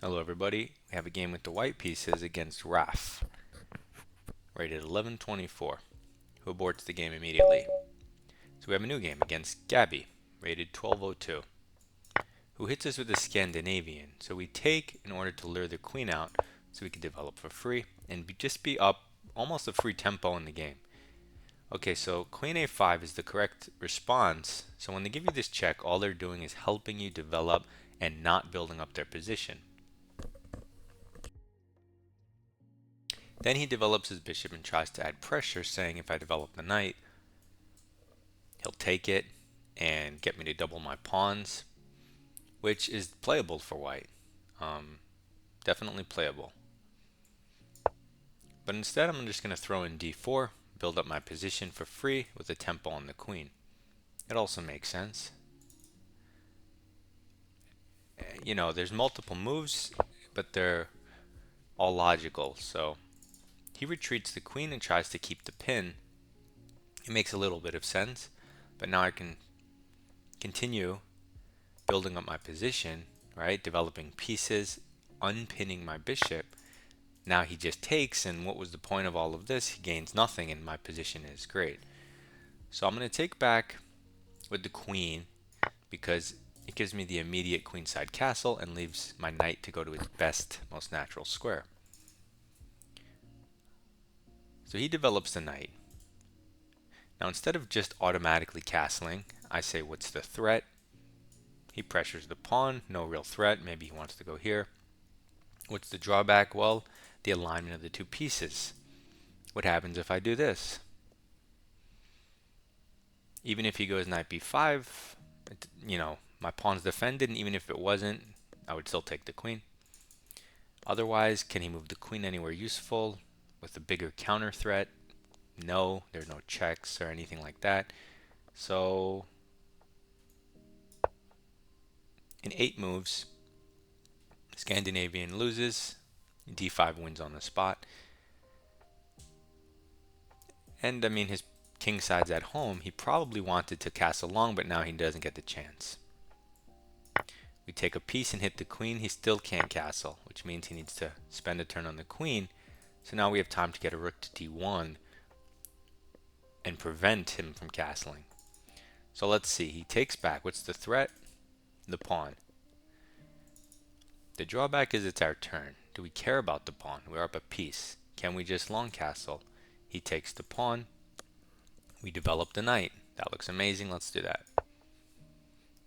Hello everybody, we have a game with the white pieces against Raf, rated 1124, who aborts the game immediately. So we have a new game against Gabby, rated 1202, who hits us with a Scandinavian. So we take in order to lure the queen out so we can develop for free and just be up almost a free tempo in the game. Okay, so queen a5 is the correct response. So when they give you this check, all they're doing is helping you develop and not building up their position. Then he develops his bishop and tries to add pressure, saying if I develop the knight, he'll take it and get me to double my pawns, which is playable for white. Definitely playable. But instead, I'm just going to throw in d4, build up my position for free with a tempo on the queen. It also makes sense. You know, there's multiple moves, but they're all logical. So he retreats the queen and tries to keep the pin. It makes a little bit of sense, but now I can continue building up my position, right? Developing pieces, unpinning my bishop. Now he just takes, and what was the point of all of this? He gains nothing, and my position is great. So I'm going to take back with the queen because it gives me the immediate queenside castle and leaves my knight to go to its best, most natural square. So he develops the knight. Now instead of just automatically castling, I say what's the threat? He pressures the pawn, no real threat, maybe he wants to go here. What's the drawback? Well, the alignment of the two pieces. What happens if I do this? Even if he goes knight b5, my pawn's defended, and even if it wasn't, I would still take the queen. Otherwise, can he move the queen anywhere useful with a bigger counter threat? No, there's no checks or anything like that. So in 8 moves, Scandinavian loses, d5 wins on the spot. And I mean, his king side's at home. He probably wanted to castle long, but now he doesn't get the chance. We take a piece and hit the queen. He still can't castle, which means he needs to spend a turn on the queen. So now we have time to get a rook to d1 and prevent him from castling. So let's see. He takes back. What's the threat? The pawn. The drawback is it's our turn. Do we care about the pawn? We're up a piece. Can we just long castle? He takes the pawn. We develop the knight. That looks amazing. Let's do that.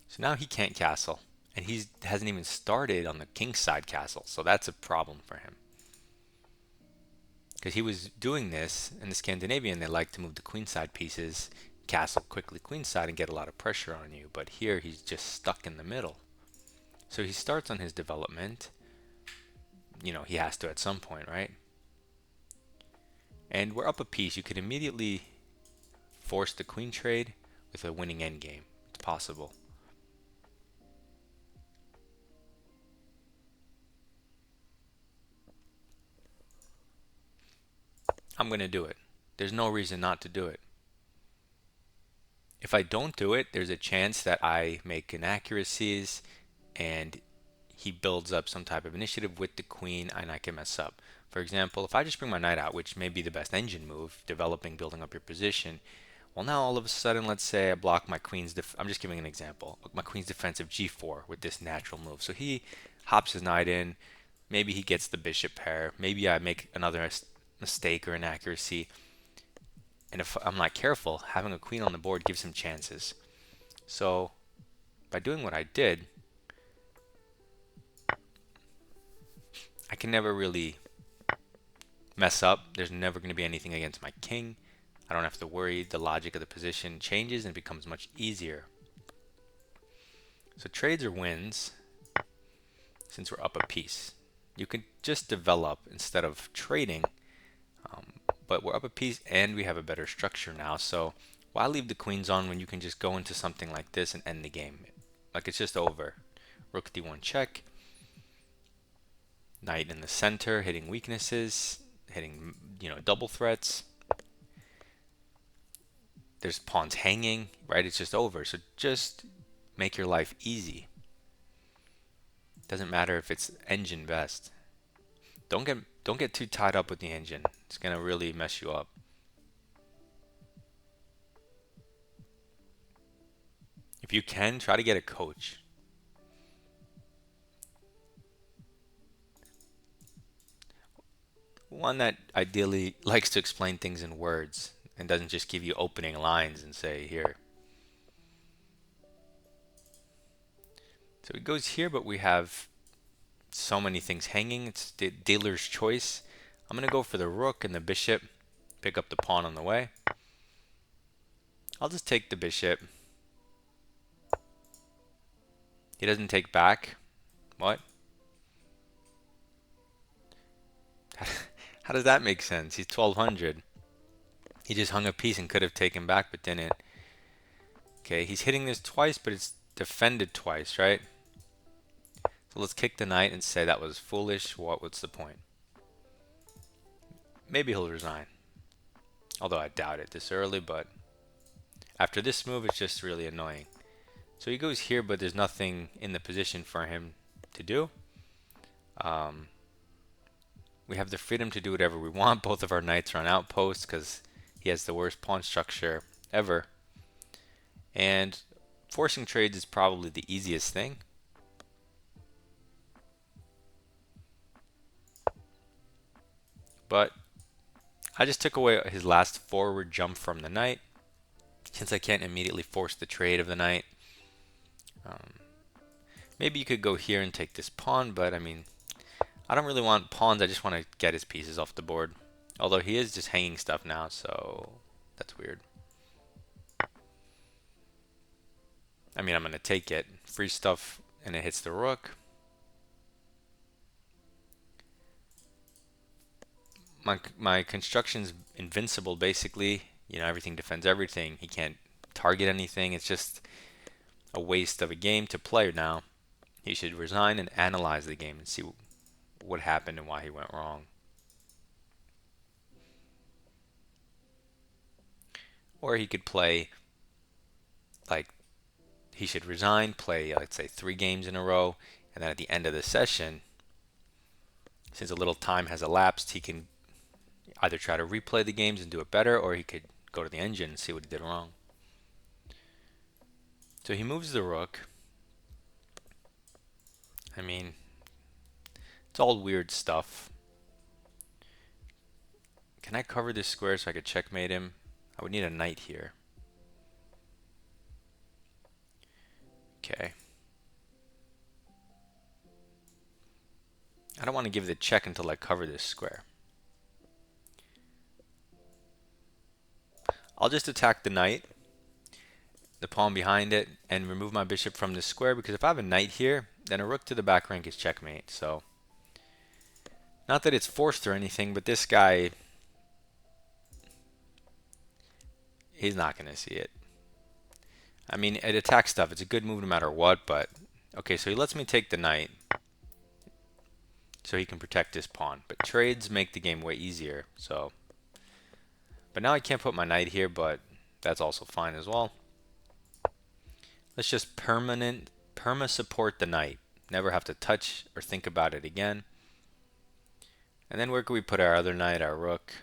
So now he can't castle. And he hasn't even started on the king's side castle. So that's a problem for him. Because he was doing this in the Scandinavian, they like to move the queenside pieces, castle quickly queenside, and get a lot of pressure on you. But here he's just stuck in the middle. So he starts on his development. You know, he has to at some point, right? And we're up a piece. You could immediately force the queen trade with a winning endgame. It's possible. I'm going to do it. There's no reason not to do it. If I don't do it, there's a chance that I make inaccuracies and he builds up some type of initiative with the queen and I can mess up. For example, if I just bring my knight out, which may be the best engine move, developing, building up your position, well now all of a sudden, let's say I block my queen's, I'm just giving an example, my queen's defensive g4 with this natural move. So he hops his knight in, maybe he gets the bishop pair, maybe I make another mistake or inaccuracy, and if I'm not careful, having a queen on the board gives him chances. So by doing what I did, I can never really mess up. There's never going to be anything against my king. I don't have to worry. The logic of the position changes and becomes much easier. So trades or wins, since we're up a piece. You can just develop instead of trading, but we're up a piece and we have a better structure now. So why leave the queens on when you can just go into something like this and end the game? Like it's just over. Rook d1 check. Knight in the center, hitting weaknesses, hitting, double threats. There's pawns hanging, right? It's just over. So just make your life easy. Doesn't matter if it's engine best. Don't get too tied up with the engine. It's gonna really mess you up. If you can, try to get a coach. One that ideally likes to explain things in words and doesn't just give you opening lines and say, here. So he goes here, but we have so many things hanging. It's the dealer's choice. I'm going to go for the rook and the bishop. Pick up the pawn on the way. I'll just take the bishop. He doesn't take back. What? How does that make sense? He's 1200. He just hung a piece and could have taken back, but didn't. Okay, he's hitting this twice, but it's defended twice, right? So let's kick the knight and say that was foolish. What's the point? Maybe he'll resign. Although I doubt it this early, but after this move, it's just really annoying. So he goes here, but there's nothing in the position for him to do. We have the freedom to do whatever we want. Both of our knights are on outposts because he has the worst pawn structure ever. And forcing trades is probably the easiest thing. But I just took away his last forward jump from the knight, since I can't immediately force the trade of the knight. Maybe you could go here and take this pawn, but I mean, I don't really want pawns. I just want to get his pieces off the board. Although he is just hanging stuff now, so that's weird. I mean, I'm going to take it. Free stuff, and it hits the rook. My construction's invincible, basically. You know, everything defends everything. He can't target anything. It's just a waste of a game to play now. He should resign and analyze the game and see what happened and why he went wrong. Or he could play, like, he should resign, play, let's say, 3 games in a row, and then at the end of the session, since a little time has elapsed, he can either try to replay the games and do it better, or he could go to the engine and see what he did wrong. So he moves the rook. I mean, it's all weird stuff. Can I cover this square so I could checkmate him? I would need a knight here. Okay. I don't want to give the check until I cover this square. I'll just attack the knight, the pawn behind it, and remove my bishop from this square, because if I have a knight here, then a rook to the back rank is checkmate. So, not that it's forced or anything, but this guy, he's not going to see it. I mean, it attacks stuff. It's a good move no matter what, but okay, so he lets me take the knight so he can protect his pawn. But trades make the game way easier. So, but now I can't put my knight here, but that's also fine as well. Let's just perma support the knight. Never have to touch or think about it again. And then where can we put our other knight, our rook?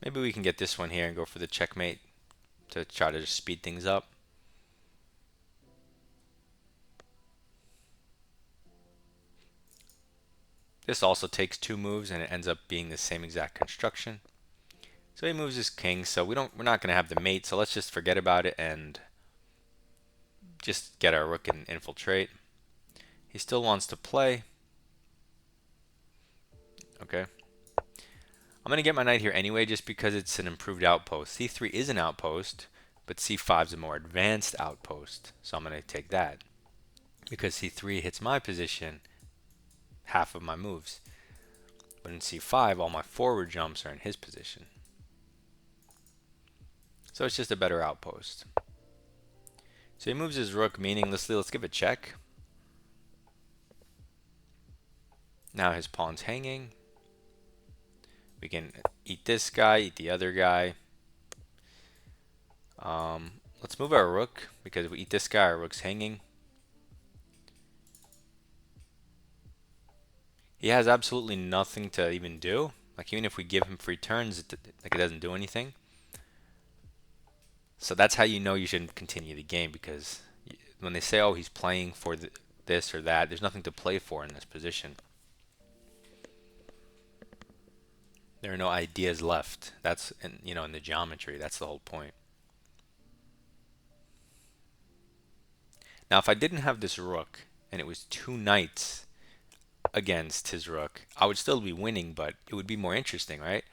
Maybe we can get this one here and go for the checkmate to try to just speed things up. This also takes 2 moves and it ends up being the same exact construction. So he moves his king, so we're not going to have the mate, so let's just forget about it and just get our rook and infiltrate. He still wants to play. Okay. I'm going to get my knight here anyway just because it's an improved outpost. C3 is an outpost, but C5 is a more advanced outpost. So I'm going to take that. Because C3 hits my position, half of my moves. But in C5, all my forward jumps are in his position. So it's just a better outpost. So he moves his rook meaninglessly. Let's give a check. Now his pawn's hanging. We can eat this guy, eat the other guy. Let's move our rook, because if we eat this guy, our rook's hanging. He has absolutely nothing to even do. Like even if we give him free turns, like it doesn't do anything. So that's how you know you shouldn't continue the game because when they say, "Oh, he's playing for this or that," there's nothing to play for in this position. There are no ideas left. That's in the geometry. That's the whole point. Now, if I didn't have this rook and it was two knights against his rook, I would still be winning, but it would be more interesting, right?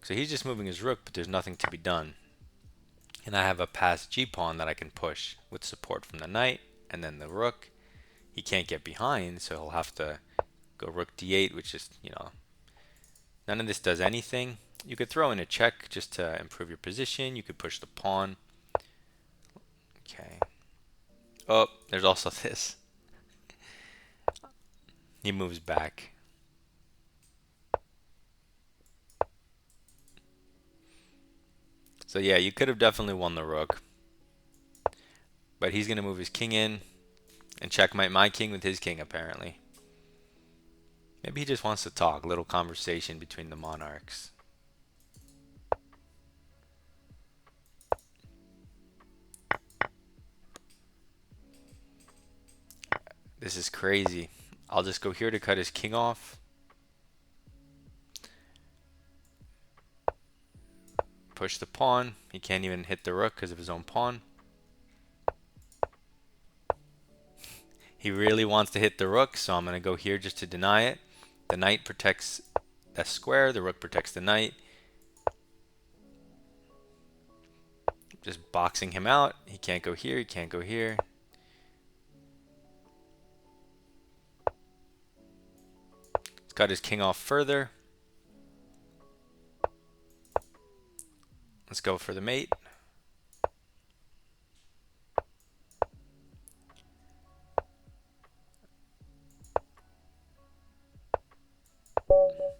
So he's just moving his rook, but there's nothing to be done. And I have a passed g-pawn that I can push with support from the knight, and then the rook. He can't get behind, so he'll have to go rook d8, which is, none of this does anything. You could throw in a check just to improve your position. You could push the pawn. Okay. Oh, there's also this. He moves back. So yeah, you could have definitely won the rook. But he's going to move his king in and checkmate my king with his king, apparently. Maybe he just wants to talk. A little conversation between the monarchs. This is crazy. I'll just go here to cut his king off. Push the pawn. He can't even hit the rook because of his own pawn. He really wants to hit the rook, so I'm going to go here just to deny it. The knight protects that square. The rook protects the knight. Just boxing him out. He can't go here. He can't go here. Let's cut his king off further. Let's go for the mate.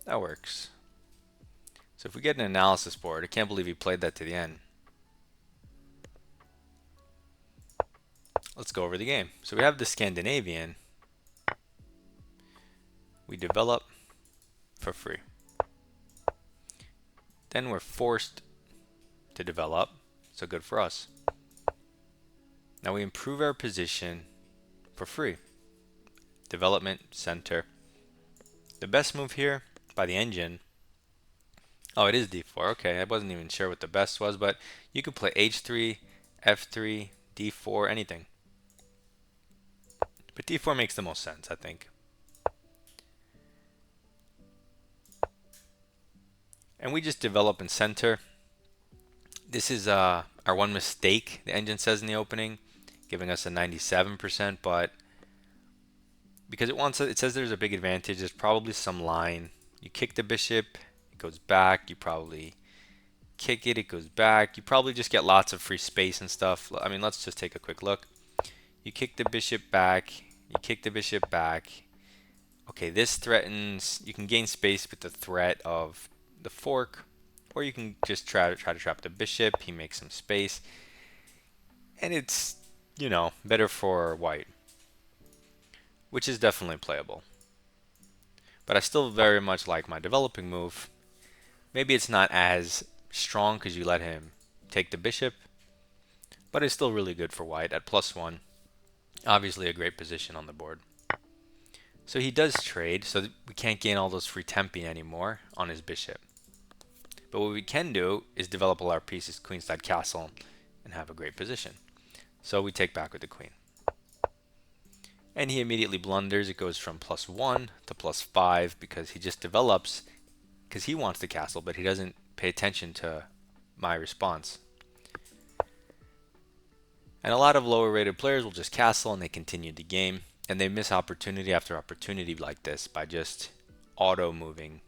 That works. So if we get an analysis board, I can't believe he played that to the end. Let's go over the game. So we have the Scandinavian. We develop for free. Then we're forced to develop, so good for us. Now we improve our position for free. Development center. The best move here by the engine. Oh, it is d4. Okay, I wasn't even sure what the best was, but you could play h3, f3, d4, anything. But d4 makes the most sense, I think. And we just develop and center. This is our one mistake, the engine says in the opening, giving us a 97%, but because it says there's a big advantage, there's probably some line. You kick the bishop, it goes back. You probably kick it, it goes back. You probably just get lots of free space and stuff. I mean, let's just take a quick look. You kick the bishop back, you kick the bishop back. Okay, this threatens, you can gain space with the threat of the fork, or you can just try to trap the bishop. He makes some space, and it's, better for white, which is definitely playable. But I still very much like my developing move. Maybe it's not as strong because you let him take the bishop, but it's still really good for white at +1. Obviously a great position on the board. So he does trade, so we can't gain all those free tempi anymore on his bishop. But what we can do is develop all our pieces, queenside castle, and have a great position. So we take back with the queen. And he immediately blunders. It goes from +1 to +5 because he just develops because he wants the castle, but he doesn't pay attention to my response. And a lot of lower rated players will just castle and they continue the game, and they miss opportunity after opportunity like this by just auto moving.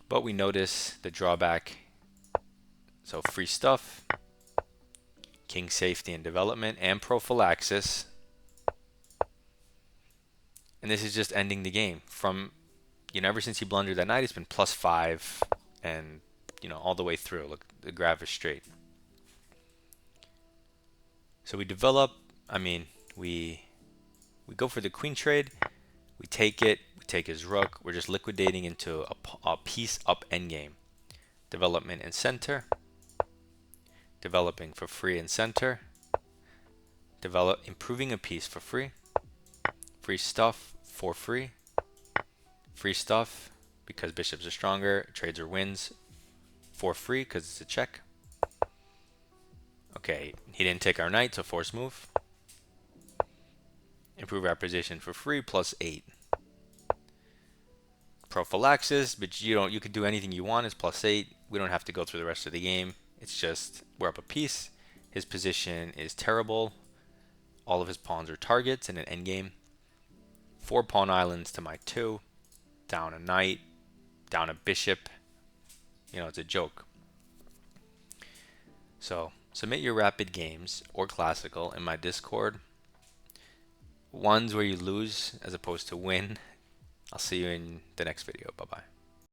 But we notice the drawback. So free stuff, king safety and development, and prophylaxis. And this is just ending the game. From, ever since he blundered that knight, it's been +5 and, all the way through. Look, the graph is straight. So we develop, we go for the queen trade. We take it, we take his rook, we're just liquidating into a piece up endgame. Development in center, developing for free in center, improving a piece for free, free stuff for free, free stuff because bishops are stronger, trades or wins for free because it's a check. Okay, he didn't take our knight, so force move. Improve our position for free, +8. Prophylaxis, but you could do anything you want. It's +8. We don't have to go through the rest of the game. It's just we're up a piece. His position is terrible. All of his pawns are targets in an endgame. 4 pawn islands to my 2. Down a knight, down a bishop. You know, it's a joke. So submit your rapid games or classical in my Discord. Ones where you lose as opposed to win. I'll see you in the next video. Bye bye.